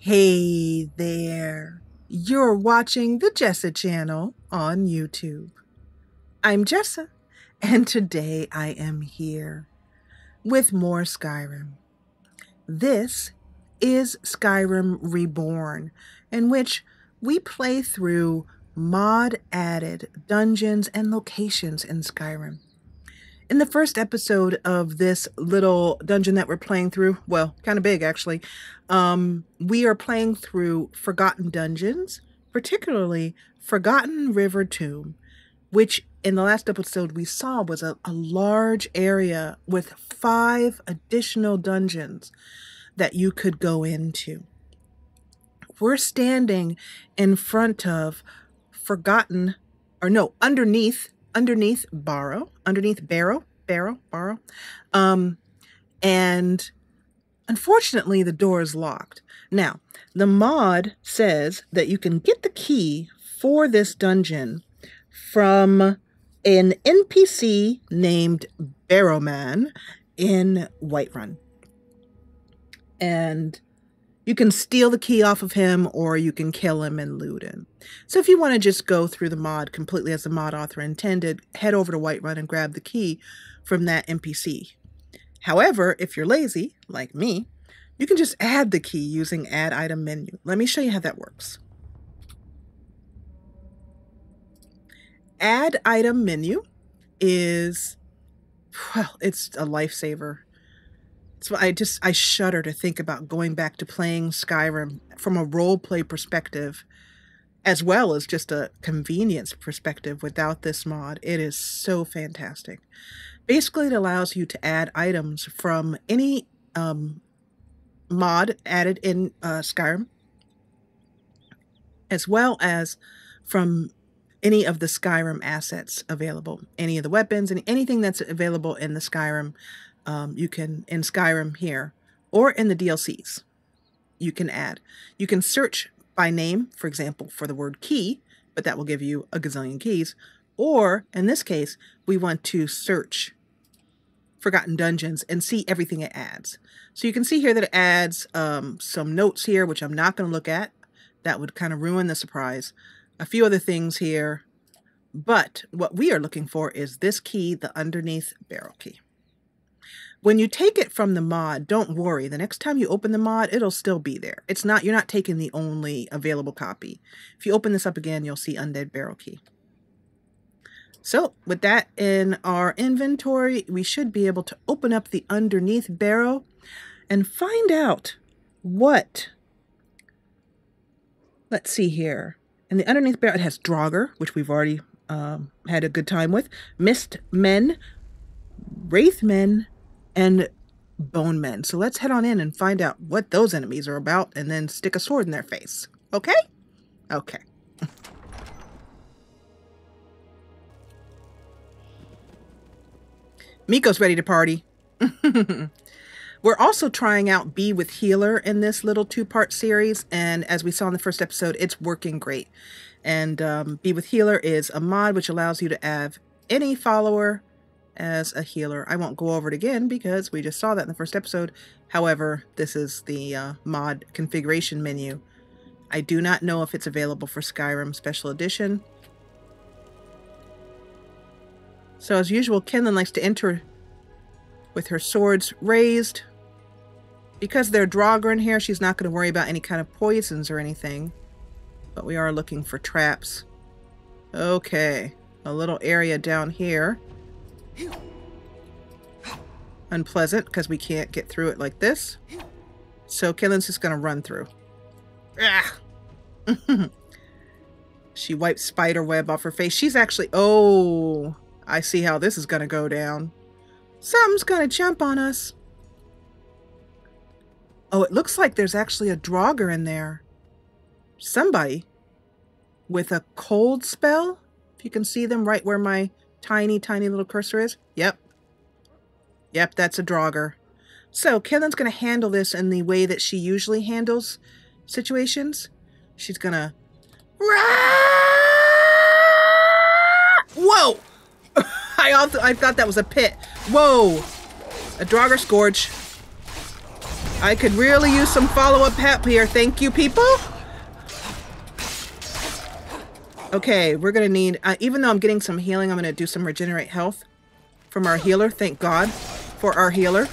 Hey there, you're watching the Jessa Channel on YouTube. I'm Jessa, and today I am here with more Skyrim. This is Skyrim Reborn, in which we play through mod-added dungeons and locations in Skyrim. In the first episode of this little dungeon that we're playing through, well, kind of big actually, we are playing through Forgotten Dungeons, particularly Forgotten River Tomb, which in the last episode we saw was a large area with 5 additional dungeons that you could go into. We're standing in front of underneath Barrow, and unfortunately the door is locked. Now, the mod says that you can get the key for this dungeon from an NPC named Barrowman in Whiterun. And you can steal the key off of him, or you can kill him and loot him. So if you want to just go through the mod completely as the mod author intended, head over to Whiterun and grab the key from that NPC. However, if you're lazy, like me, you can just add the key using Add Item Menu. Let me show you how that works. Add Item Menu is, well, it's a lifesaver. So I shudder to think about going back to playing Skyrim from a roleplay perspective, as well as just a convenience perspective without this mod. It is so fantastic. Basically, it allows you to add items from any mod added in Skyrim, as well as from any of the Skyrim assets available, any of the weapons and anything that's available in the Skyrim. You can, in Skyrim here, or in the DLCs, you can add. You can search by name, for example, for the word key, but that will give you a gazillion keys. Or, in this case, we want to search Forgotten Dungeons and see everything it adds. So you can see here that it adds some notes here, which I'm not going to look at. That would kind of ruin the surprise. A few other things here. But what we are looking for is this key, the underneath barrel key. When you take it from the mod, don't worry. The next time you open the mod, it'll still be there. You're not taking the only available copy. If you open this up again, you'll see Undead Barrel Key. So with that in our inventory, we should be able to open up the underneath barrel and find out what. Let's see here. In the underneath barrel, it has Draugr, which we've already had a good time with. Mist Men, Wraith Men, and Bone Men. So let's head on in and find out what those enemies are about and then stick a sword in their face. Okay? Okay. Miko's ready to party. We're also trying out Be With Healer in this little 2-part series, and as we saw in the first episode, it's working great. And Be With Healer is a mod which allows you to have any follower as a healer. I won't go over it again because we just saw that in the first episode. However, this is the mod configuration menu. I do not know if it's available for Skyrim Special Edition. So as usual, Kinlan likes to enter with her swords raised. Because they're Draugr in here, she's not going to worry about any kind of poisons or anything. But we are looking for traps. Okay, a little area down here. Unpleasant because we can't get through it like this. So Killen's just going to run through. She wipes spider web off her face. She's actually... Oh, I see how this is going to go down. Something's going to jump on us. Oh, it looks like there's actually a Draugr in there. Somebody with a cold spell. If you can see them right where my tiny little cursor is. Yep, that's a Draugr. So Killen's going to handle this in the way that she usually handles situations. She's going to... Whoa! I thought that was a pit. Whoa! A Draugr Scourge. I could really use some follow-up help here. Thank you, people. Okay, we're gonna need, even though I'm getting some healing, I'm gonna do some regenerate health from our healer. Thank God for our healer.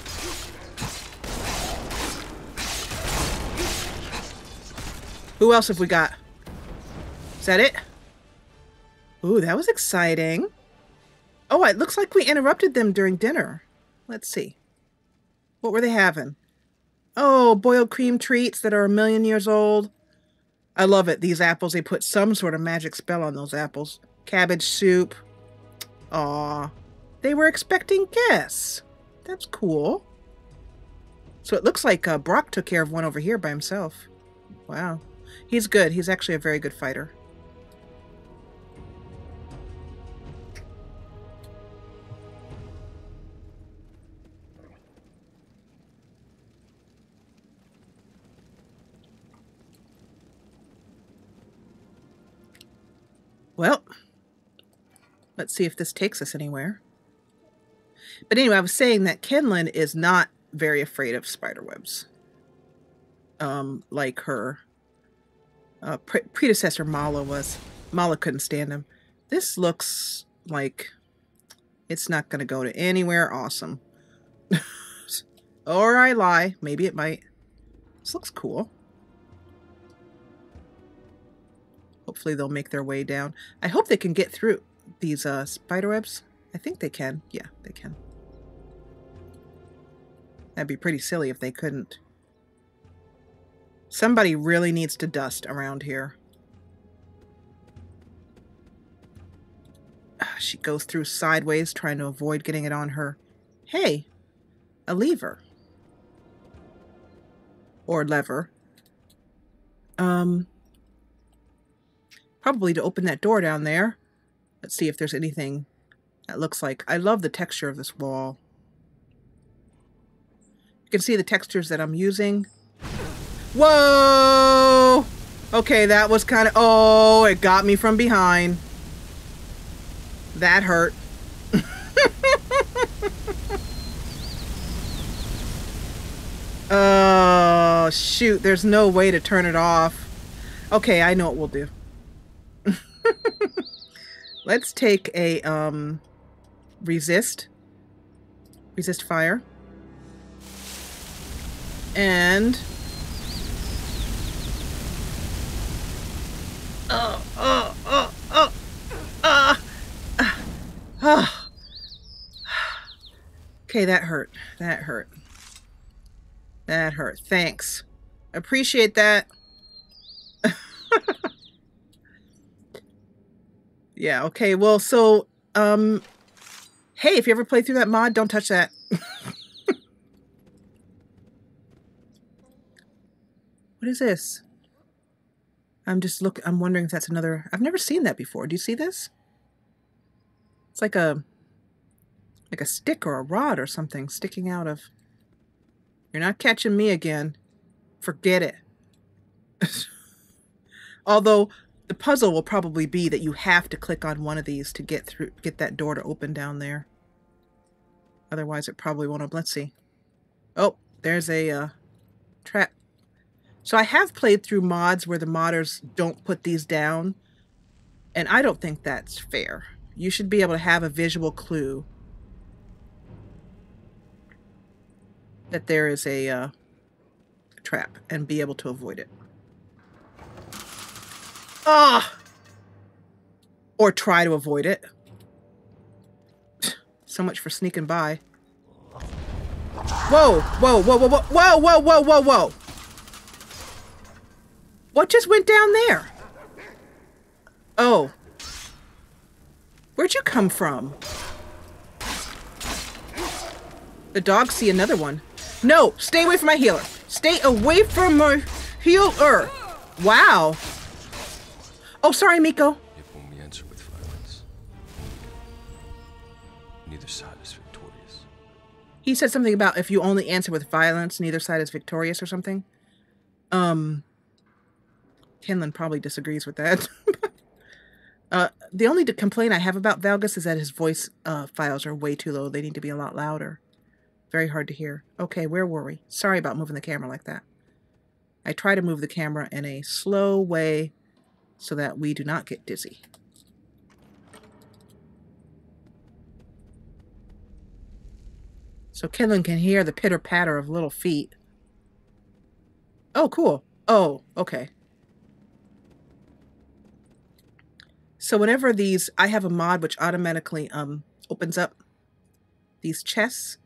Who else have we got? Is that it? Ooh, that was exciting. Oh, it looks like we interrupted them during dinner. Let's see. What were they having? Oh, boiled cream treats that are 1,000,000 years old. I love it. These apples, they put some sort of magic spell on those apples. Cabbage soup. Aw. They were expecting guests. That's cool. So it looks like Brock took care of one over here by himself. Wow. He's good. He's actually a very good fighter. Well, let's see if this takes us anywhere. But anyway, I was saying that Kenlin is not very afraid of spider webs. Like her predecessor Mala was. Mala couldn't stand him. This looks like it's not going to go to anywhere awesome. Or I lie. Maybe it might. This looks cool. Hopefully they'll make their way down. I hope they can get through these spider webs. I think they can. Yeah, they can. That'd be pretty silly if they couldn't. Somebody really needs to dust around here. She goes through sideways, trying to avoid getting it on her. Hey, a lever. Or lever. Probably to open that door down there. Let's see if there's anything that looks like... I love the texture of this wall. You can see the textures that I'm using. Whoa! Okay, that was kind of... Oh, it got me from behind. That hurt. Oh, shoot. There's no way to turn it off. Okay, I know what we'll do. Let's take a resist fire, and okay, that hurt. That hurt. That hurt. Thanks. Appreciate that. Yeah, okay, well, so, hey, if you ever play through that mod, don't touch that. What is this? I'm wondering if that's another... I've never seen that before. Do you see this? It's like a stick or a rod or something sticking out of... You're not catching me again. Forget it. Although... The puzzle will probably be that you have to click on one of these to get that door to open down there. Otherwise, it probably won't open. Let's see. Oh, there's a trap. So I have played through mods where the modders don't put these down, and I don't think that's fair. You should be able to have a visual clue that there is a trap and be able to avoid it. Ah! Or try to avoid it. So much for sneaking by. Whoa! Whoa, whoa, whoa, whoa, whoa, whoa, whoa, whoa, whoa! What just went down there? Oh. Where'd you come from? The dogs see another one. No! Stay away from my healer! Stay away from my healer! Wow! Oh, sorry, Miko. If when we answer with violence, neither side is victorious. He said something about if you only answer with violence, neither side is victorious or something. Kenlin probably disagrees with that. The only complaint I have about Valgus is that his voice files are way too low. They need to be a lot louder. Very hard to hear. Okay, where were we? Sorry about moving the camera like that. I try to move the camera in a slow way so that we do not get dizzy. So Kinlan can hear the pitter-patter of little feet. Oh, cool. Oh, okay. So whenever these, I have a mod which automatically opens up these chests.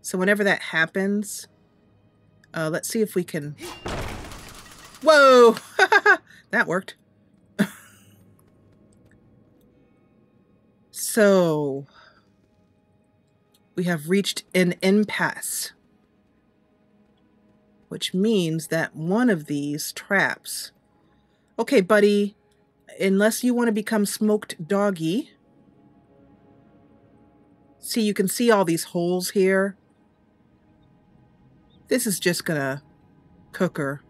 So whenever that happens, let's see if we can... Whoa! That worked. So we have reached an impasse, which means that one of these traps... Okay, buddy, unless you want to become smoked doggy. See, you can see all these holes here. This is just gonna cook her.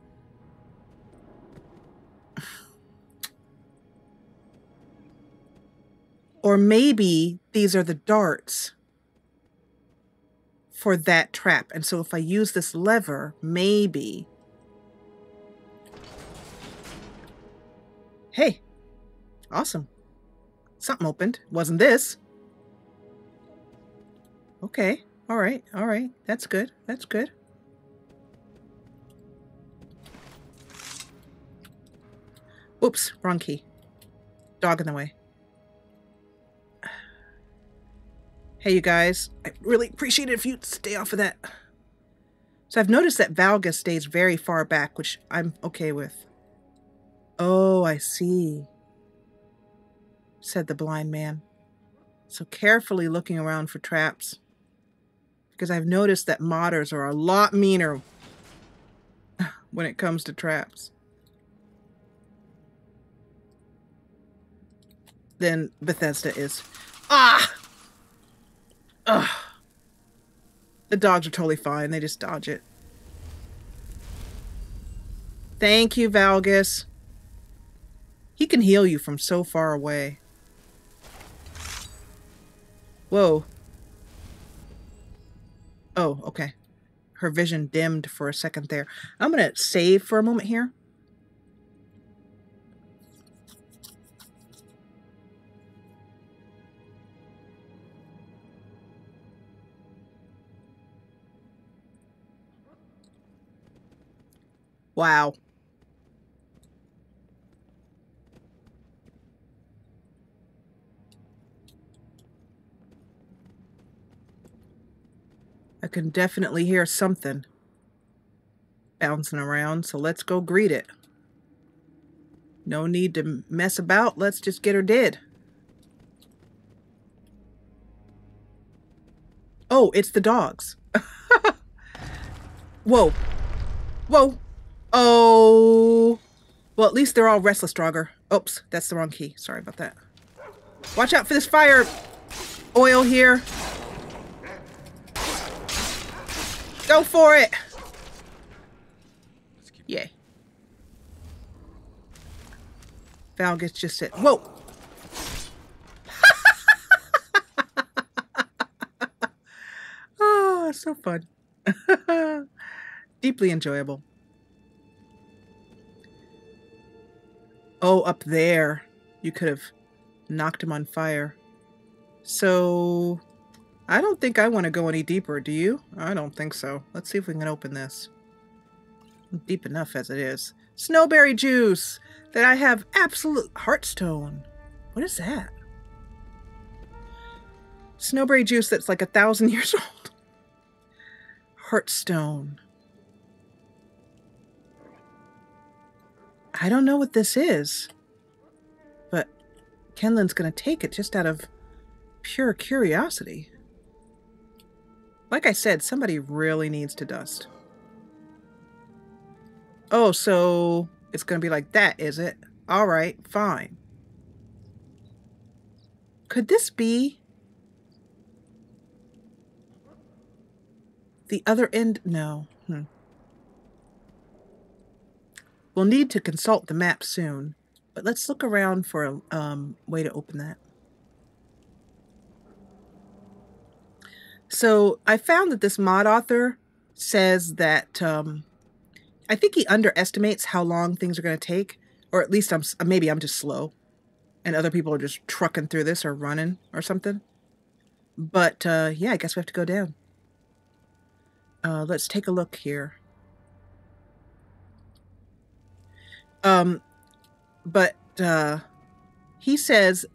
Or maybe these are the darts for that trap. And so if I use this lever, maybe... Hey, awesome. Something opened. Wasn't this. Okay, all right. That's good. That's good. Oops, wrong key. Dog in the way. Hey, you guys, I really appreciate it if you'd stay off of that. So I've noticed that Valga stays very far back, which I'm okay with. Oh, I see, said the blind man. So carefully looking around for traps, because I've noticed that modders are a lot meaner when it comes to traps than Bethesda is. Ah! Ugh. The dogs are totally fine. They just dodge it. Thank you, Valgus. He can heal you from so far away. Whoa. Oh, okay. Her vision dimmed for a second there. I'm going to save for a moment here. Wow. I can definitely hear something bouncing around, so let's go greet it. No need to mess about. Let's just get her dead. Oh, it's the dogs. Whoa. Whoa. Oh. Well, at least they're all restless, Draugr. Oops, that's the wrong key. Sorry about that. Watch out for this fire oil here. Go for it. Yay. Valgus just said, whoa. Oh, so fun. Deeply enjoyable. Oh, up there. You could have knocked him on fire. So, I don't think I want to go any deeper, do you? I don't think so. Let's see if we can open this. Deep enough as it is. Snowberry juice! That I have absolute... Heartstone. What is that? Snowberry juice that's like 1,000 years old. Heartstone. I don't know what this is, but Kenlan's going to take it just out of pure curiosity. Like I said, somebody really needs to dust. Oh, so it's going to be like that, is it? All right, fine. Could this be the other end? No. We'll need to consult the map soon, but let's look around for a way to open that. So I found that this mod author says that I think he underestimates how long things are going to take, or at least maybe I'm just slow, and other people are just trucking through this or running or something. But yeah, I guess we have to go down. Let's take a look here. But he said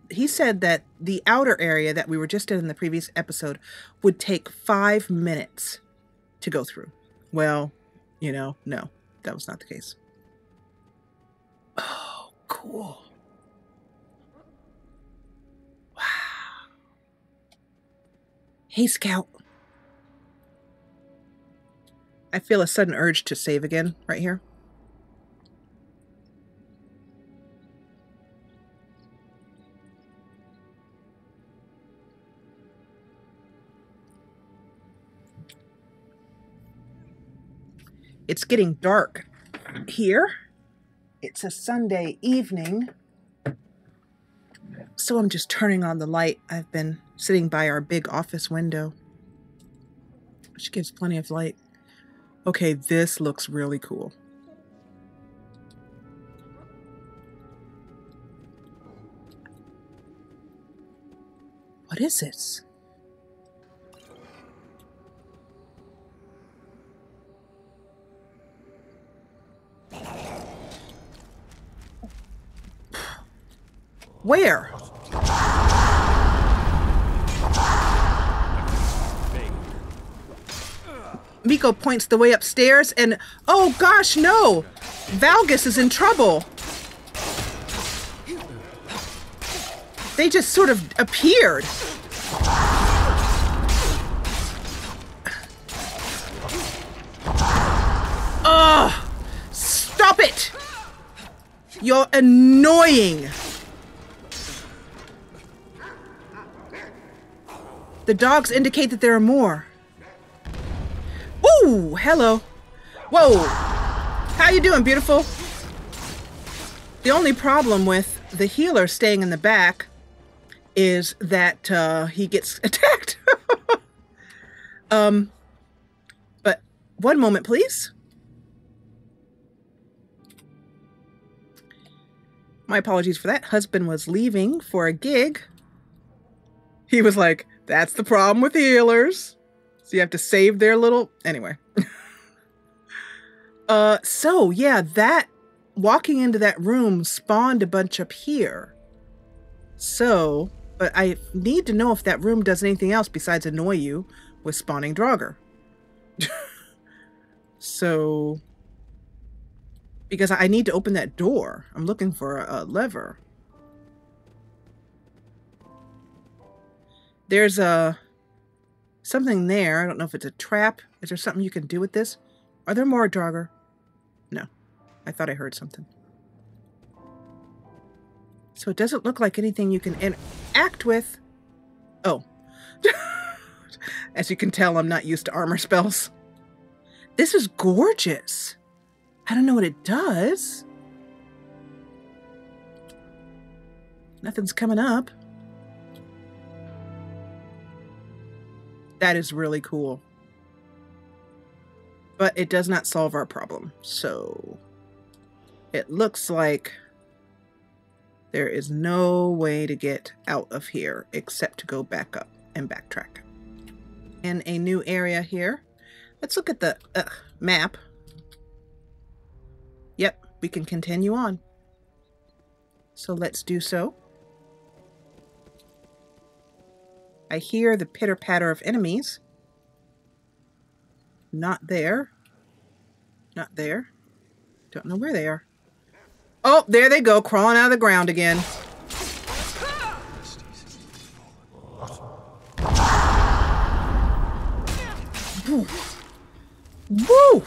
that the outer area that we were just in the previous episode would take 5 minutes to go through. Well, you know, no, that was not the case. Oh, cool. Wow. Hey, Scout. I feel a sudden urge to save again right here. It's getting dark here. It's a Sunday evening, so I'm just turning on the light. I've been sitting by our big office window, which gives plenty of light. Okay, this looks really cool. What is this? Where? Miko points the way upstairs and, oh gosh, no! Valgus is in trouble. They just sort of appeared. Ugh! Stop it! You're annoying. The dogs indicate that there are more. Ooh, hello. Whoa. How you doing, beautiful? The only problem with the healer staying in the back is that he gets attacked. But one moment, please. My apologies for that. Husband was leaving for a gig. He was like, that's the problem with healers. So you have to save their little... Anyway. So, yeah, that... Walking into that room spawned a bunch up here. So, but I need to know if that room does anything else besides annoy you with spawning Draugr. So... Because I need to open that door. I'm looking for a lever. There's something there. I don't know if it's a trap. Is there something you can do with this? Are there more Draugr? No. I thought I heard something. So it doesn't look like anything you can interact with. Oh. As you can tell, I'm not used to armor spells. This is gorgeous. I don't know what it does. Nothing's coming up. That is really cool. But it does not solve our problem. So it looks like there is no way to get out of here except to go back up and backtrack. In a new area here. Let's look at the map. Yep, we can continue on. So let's do so. I hear the pitter-patter of enemies. Not there. Not there. Don't know where they are. Oh, there they go, crawling out of the ground again. Woo! Woo!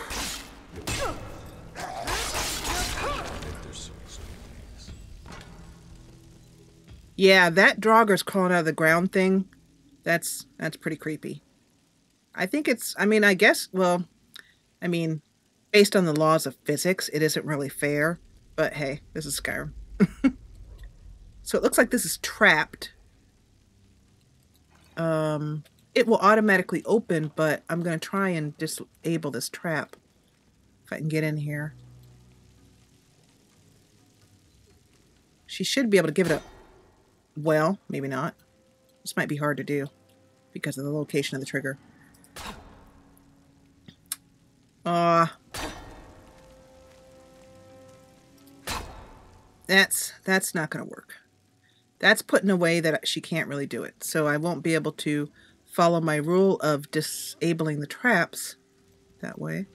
Yeah, that Draugr's crawling out of the ground thing, that's pretty creepy. I think it's, I mean, I guess, well, I mean, based on the laws of physics, it isn't really fair, but hey, this is Skyrim. So it looks like this is trapped. it will automatically open, but I'm going to try and disable this trap if I can get in here. She should be able to give it a... Well, maybe not. This might be hard to do because of the location of the trigger. That's not going to work. That's put in a way that she can't really do it. So I won't be able to follow my rule of disabling the traps that way.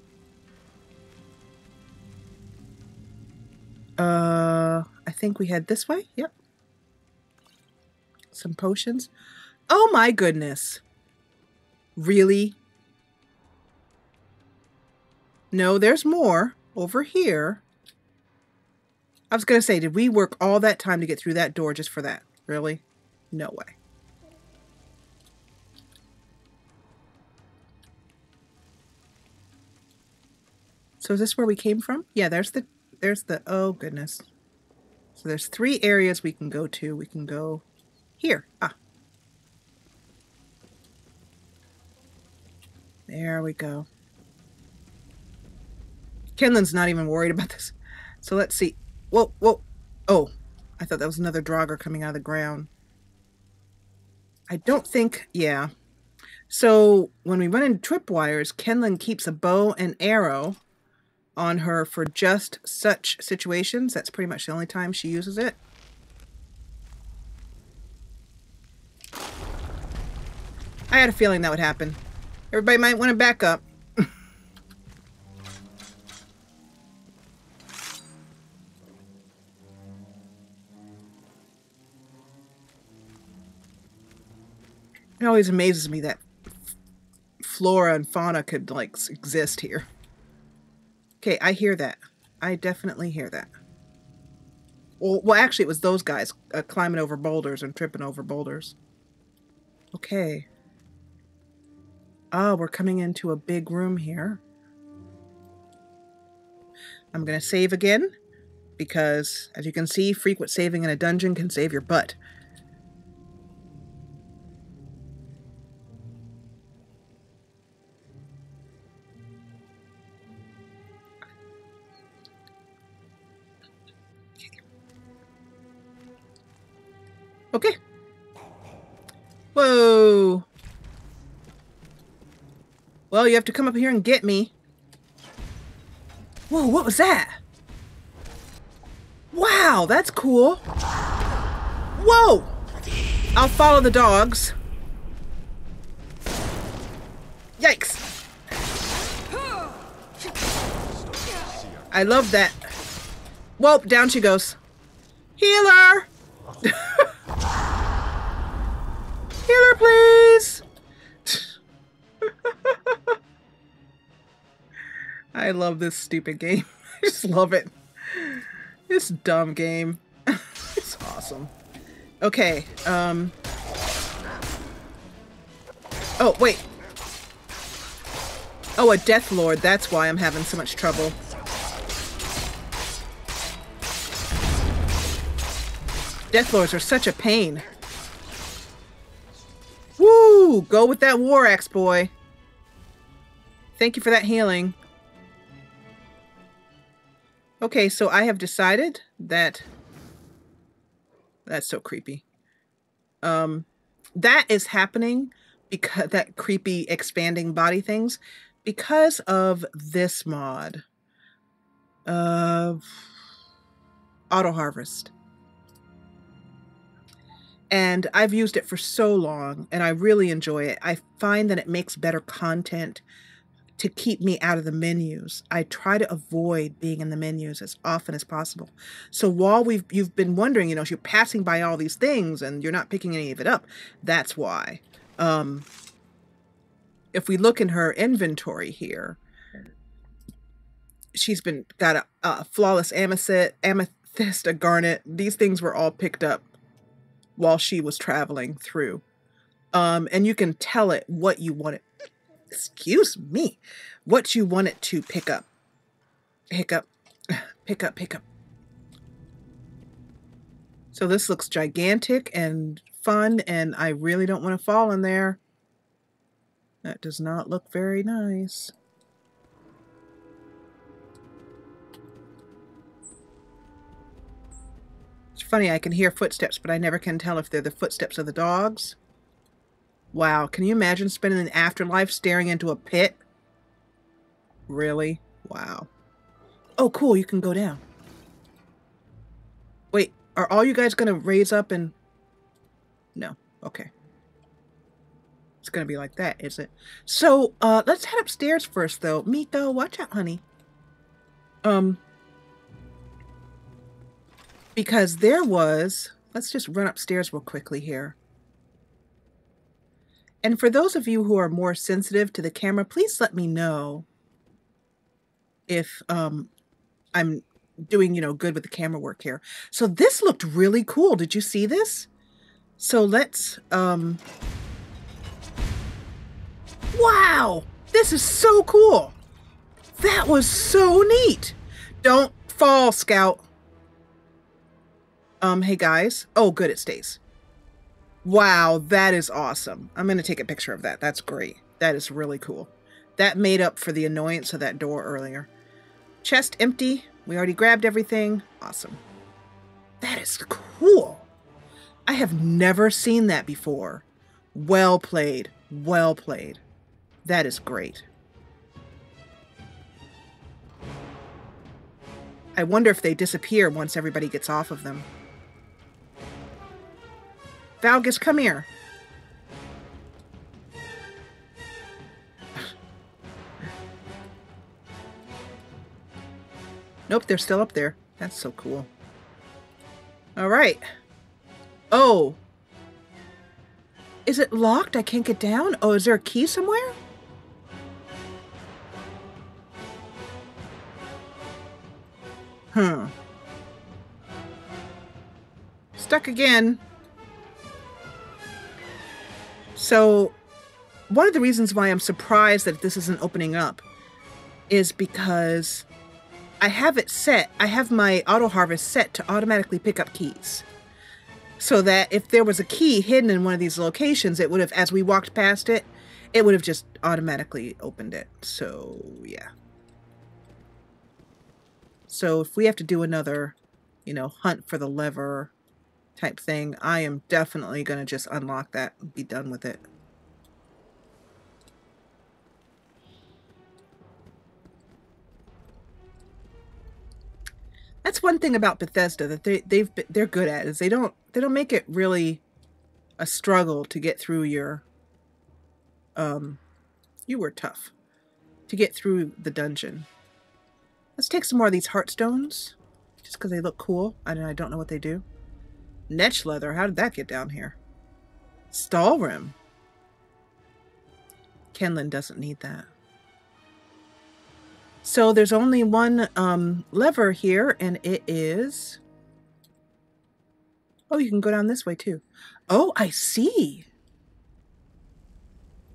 I think we head this way. Yep. Some potions. Oh my goodness. Really? No, there's more over here. I was going to say, did we work all that time to get through that door just for that? Really? No way. So is this where we came from? Yeah, there's the, oh goodness. So there's 3 areas we can go to. We can go here. Ah. There we go. Kenlan's not even worried about this. So let's see. Whoa, whoa. Oh, I thought that was another Draugr coming out of the ground. I don't think, yeah. So when we run into tripwires, Kenlan keeps a bow and arrow on her for just such situations. That's pretty much the only time she uses it. I had a feeling that would happen. Everybody might want to back up. It always amazes me that flora and fauna could, like, exist here. Okay, I hear that. I definitely hear that. Well, actually, it was those guys climbing over boulders and tripping over boulders. Okay. Oh, we're coming into a big room here. I'm going to save again because, as you can see, frequent saving in a dungeon can save your butt. Okay. Whoa. Well, you have to come up here and get me. Whoa, what was that? Wow, that's cool. Whoa! I'll follow the dogs. Yikes. I love that. Whoa, down she goes. Healer! Healer, please! I love this stupid game. I just love it. This dumb game. It's awesome. Okay, oh, wait. Oh, a Death Lord. That's why I'm having so much trouble. Death Lords are such a pain. Woo! Go with that war axe, boy. Thank you for that healing. Okay, so I have decided that... That's so creepy. That is happening because that creepy expanding body things because of this mod of Auto Harvest. And I've used it for so long and I really enjoy it. I find that it makes better content to keep me out of the menus. I try to avoid being in the menus as often as possible. So while you've been wondering, you know, you're passing by all these things and you're not picking any of it up, that's why. If we look in her inventory here, she's got a flawless amethyst, a garnet. These things were all picked up while she was traveling through. And you can tell it what you want it, excuse me, what you want it to pick up. Pick up. So this looks gigantic and fun, and I really don't want to fall in there. That does not look very nice. It's funny, I can hear footsteps, but I never can tell if they're the footsteps of the dogs. Wow, can you imagine spending an afterlife staring into a pit? Really? Wow. Oh, cool, you can go down. Wait, are all you guys going to raise up and... No, okay. It's going to be like that, is it? So, let's head upstairs first, though. Miko, watch out, honey. Because there was... Let's just run upstairs real quickly here. And for those of you who are more sensitive to the camera, please let me know if I'm doing, you know, good with the camera work here. So this looked really cool. Did you see this? So let's... Wow! This is so cool! That was so neat! Don't fall, Scout. Hey guys. Oh, good, it stays. Wow, that is awesome. I'm going to take a picture of that. That's great. That is really cool. That made up for the annoyance of that door earlier. Chest empty. We already grabbed everything. Awesome. That is cool. I have never seen that before. Well played. Well played. That is great. I wonder if they disappear once everybody gets off of them. Valgus, come here. Nope, they're still up there. That's so cool. All right. Oh. Is it locked? I can't get down? Oh, is there a key somewhere? Stuck again. So, one of the reasons why I'm surprised that this isn't opening up is because I have it set, I have my auto harvest set to automatically pick up keys. So that if there was a key hidden in one of these locations, it would have, as we walked past it, it would have just automatically opened it. So, yeah. So if we have to do another, you know, hunt for the lever type thing, I am definitely going to just unlock that and be done with it. That's one thing about Bethesda that they're good at, is they don't make it really a struggle to get through your you were tough to get through the dungeon. Let's take some more of these heartstones just because they look cool. I don't know what they do. Netch leather, how did that get down here? Stall rim. Kenlin doesn't need that. So there's only one lever here, and it is... Oh, you can go down this way too. Oh, I see.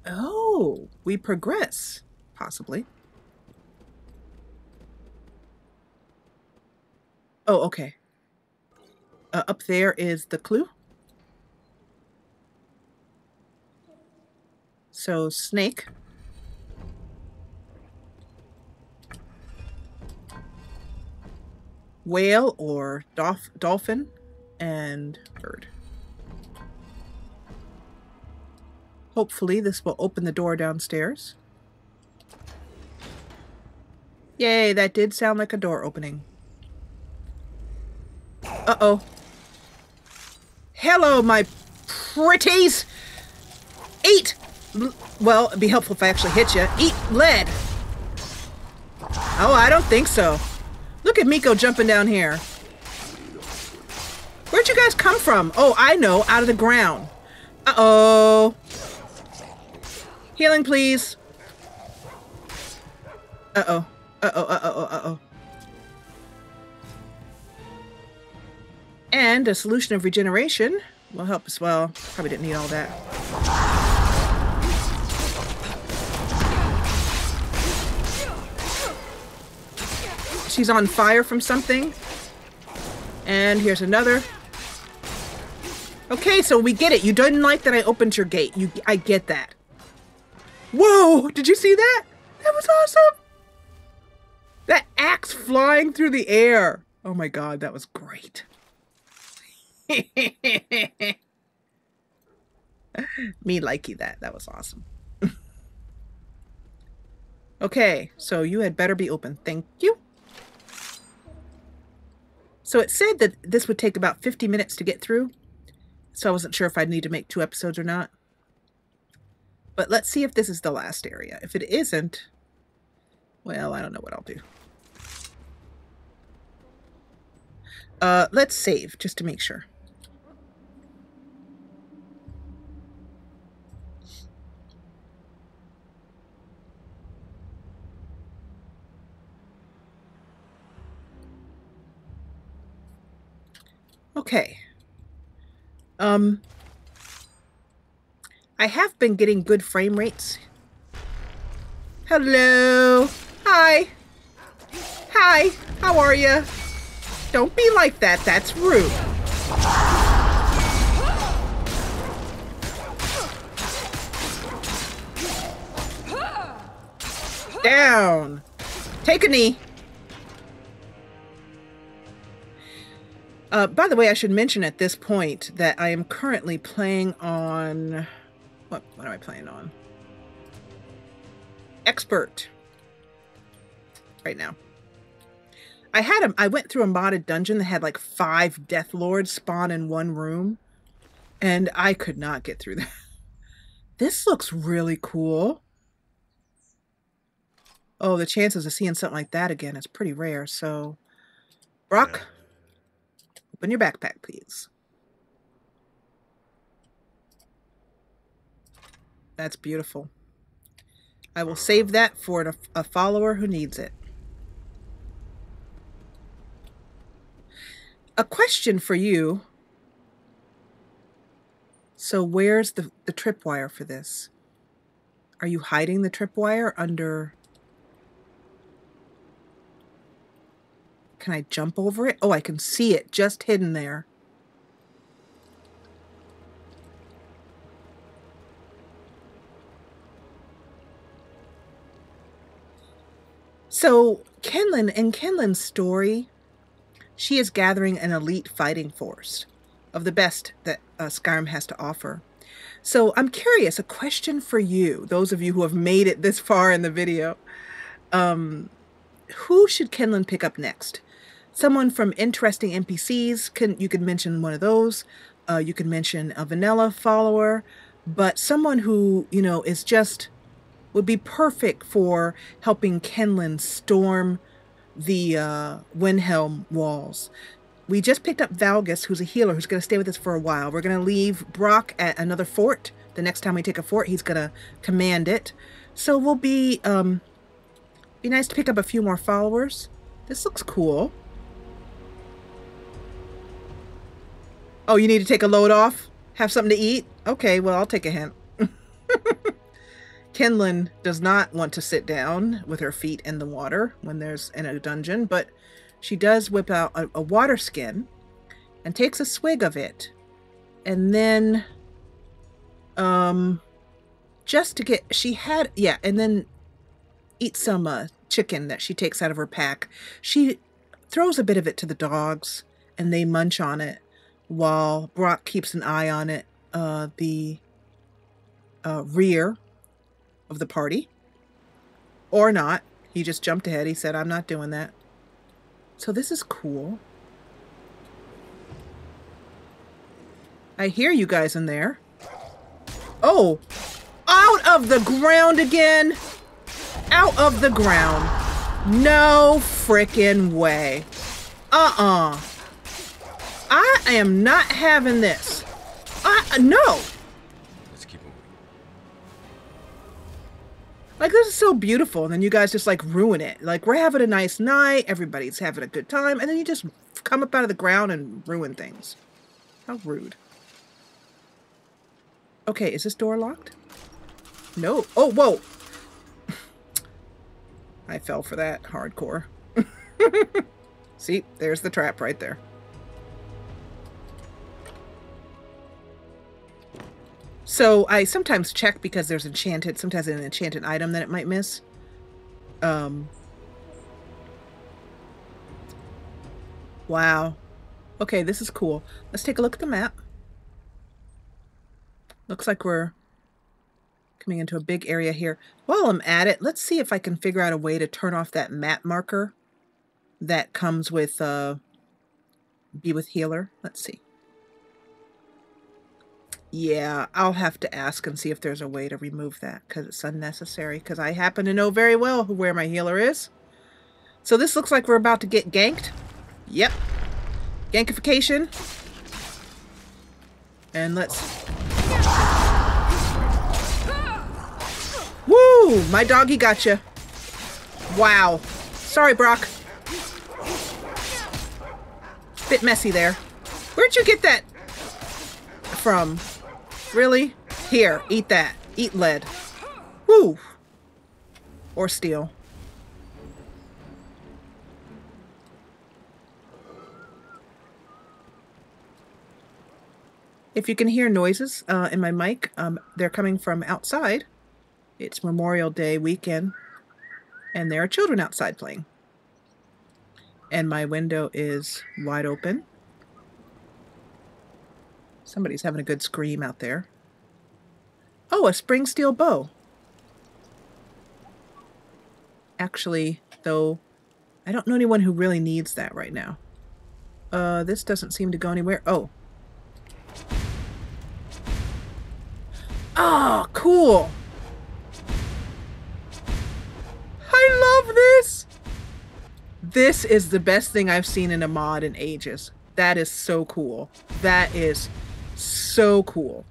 Oh, we progress, possibly. Oh, okay. Up there is the clue. So, snake. Whale or dolphin, and bird. Hopefully this will open the door downstairs. Yay, that did sound like a door opening. Uh-oh. Hello, my pretties! Eat! Well, it'd be helpful if I actually hit you. Eat lead! Oh, I don't think so. Look at Miko jumping down here. Where'd you guys come from? Oh, I know, out of the ground. Uh-oh. Healing, please. Uh-oh. Uh-oh, uh-oh, uh-oh. And a solution of regeneration will help as well. Probably didn't need all that. She's on fire from something. And here's another. Okay, so we get it. You didn't like that I opened your gate. I get that. Whoa! Did you see that? That was awesome! That axe flying through the air. Oh my god, that was great. Me likey that. That was awesome. Okay, so you had better be open. Thank you. So it said that this would take about 50 minutes to get through. So I wasn't sure if I'd need to make 2 episodes or not. But let's see if this is the last area. If it isn't, well, I don't know what I'll do. Let's save just to make sure. Okay. I have been getting good frame rates. Hello. Hi. Hi. How are you? Don't be like that. That's rude. Down. Take a knee. By the way, I should mention at this point that I am currently playing on... What am I playing on? Expert. Right now. I went through a modded dungeon that had like 5 Death Lords spawn in one room. And I could not get through that. This looks really cool. Oh, the chances of seeing something like that again is pretty rare. So, Brock, open your backpack, please. That's beautiful. I will save that for a follower who needs it. A question for you. So where's the tripwire for this? Are you hiding the tripwire under... Can I jump over it? Oh, I can see it just hidden there. So Kenlin, in Kenlin's story, she is gathering an elite fighting force of the best that Skyrim has to offer. So I'm curious, a question for you, those of you who have made it this far in the video. Who should Kenlin pick up next? Someone from interesting NPCs, you could mention one of those. You could mention a vanilla follower, but someone who, you know, is just, would be perfect for helping Kenlin storm the Windhelm walls. We just picked up Valgus, who's a healer, who's going to stay with us for a while. We're going to leave Brock at another fort. The next time we take a fort, he's going to command it. So we'll be nice to pick up a few more followers. This looks cool. Oh, you need to take a load off? Have something to eat? Okay, well, I'll take a hint. Kenlin does not want to sit down with her feet in the water when there's in a dungeon, but she does whip out a water skin and takes a swig of it. And then, just to get, and then eat some chicken that she takes out of her pack. She throws a bit of it to the dogs and they munch on it while Brock keeps an eye on it, the rear of the party. Or not. He just jumped ahead. He said, I'm not doing that. So this is cool. I hear you guys in there. Oh! Out of the ground again! Out of the ground. No frickin' way. I am not having this. No! Let's keep moving. Like, this is so beautiful, and then you guys just, like, ruin it. Like, we're having a nice night, everybody's having a good time, and then you just come up out of the ground and ruin things. How rude. Okay, is this door locked? No. Oh, whoa! I fell for that hardcore. See, there's the trap right there. So I sometimes check because there's sometimes an enchanted item that it might miss. Wow. Okay, this is cool. Let's take a look at the map. Looks like we're coming into a big area here. While I'm at it, let's see if I can figure out a way to turn off that map marker that comes with Be With Healer. Let's see. Yeah, I'll have to ask and see if there's a way to remove that because it's unnecessary, because I happen to know very well where my healer is. So this looks like we're about to get ganked. Yep. Gankification. And let's... Woo! My doggy gotcha. Wow. Sorry, Brock. Bit messy there. Where'd you get that from? Really? Here, eat that. Eat lead. Woo! Or steel. If you can hear noises in my mic, they're coming from outside. It's Memorial Day weekend, and there are children outside playing. And my window is wide open. Somebody's having a good scream out there. Oh, a spring steel bow. Actually, though, I don't know anyone who really needs that right now. This doesn't seem to go anywhere. Oh. Oh, cool. I love this. This is the best thing I've seen in a mod in ages. That is so cool. That is so cool.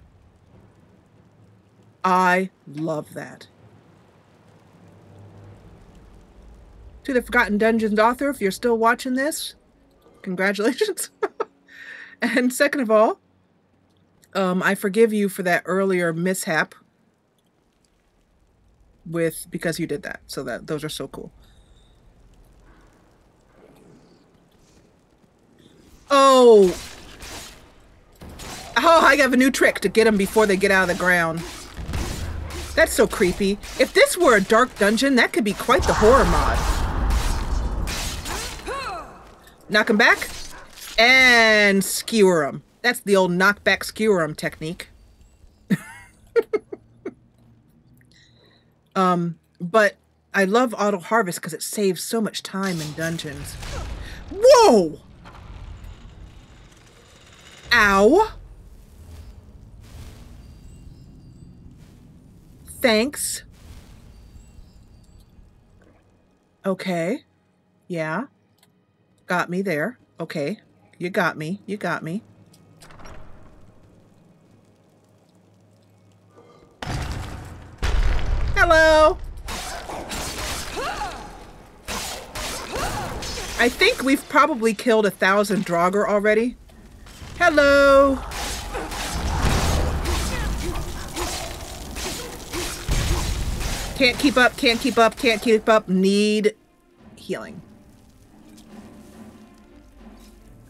I love that. To the Forgotten Dungeons author, if you're still watching this, congratulations. And second of all, I forgive you for that earlier mishap because you did that. So those are so cool. Oh, I have a new trick to get them before they get out of the ground. That's so creepy. If this were a dark dungeon, that could be quite the horror mod. Knock him back and skewer him. That's the old knockback skewer him technique. But I love auto harvest because it saves so much time in dungeons. Whoa! Ow! Thanks. Okay. Yeah. Got me there. Okay. You got me. You got me. Hello. I think we've probably killed 1,000 Draugr already. Hello. Can't keep up, can't keep up, can't keep up. Need healing.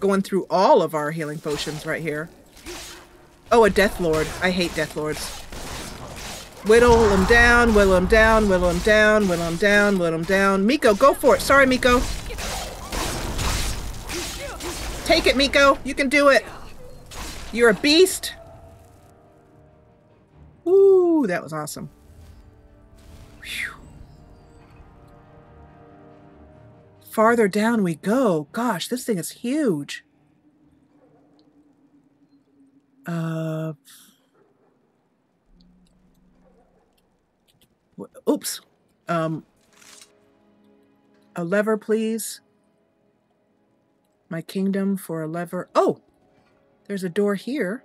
Going through all of our healing potions right here. Oh, a Death Lord. I hate Death Lords. Whittle him down, whittle him down, whittle him down, whittle him down, whittle him down. Miko, go for it. Sorry, Miko. Take it, Miko. You can do it. You're a beast. Ooh, that was awesome. Whew. Farther down we go. Gosh, this thing is huge. Oops. A lever, please. My kingdom for a lever. Oh, there's a door here.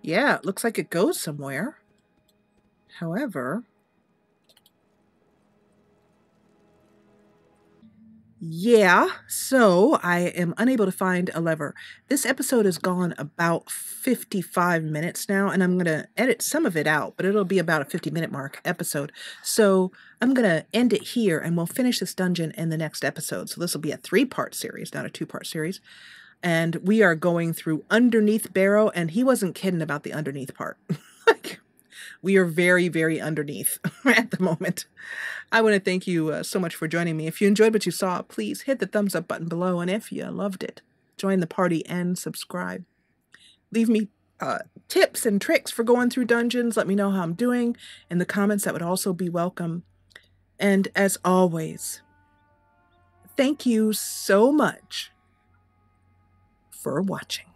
Yeah, it looks like it goes somewhere. However, yeah, so I am unable to find a lever. This episode has gone about 55 minutes now, and I'm going to edit some of it out, but it'll be about a 50-minute mark episode. So I'm going to end it here, and we'll finish this dungeon in the next episode. So this will be a 3-part series, not a 2-part series. And we are going through underneath Barrow, and he wasn't kidding about the underneath part. Like, we are very, very underneath at the moment. I want to thank you so much for joining me. If you enjoyed what you saw, please hit the thumbs up button below. And if you loved it, join the party and subscribe. Leave me tips and tricks for going through dungeons. Let me know how I'm doing in the comments. That would also be welcome. And as always, thank you so much for watching.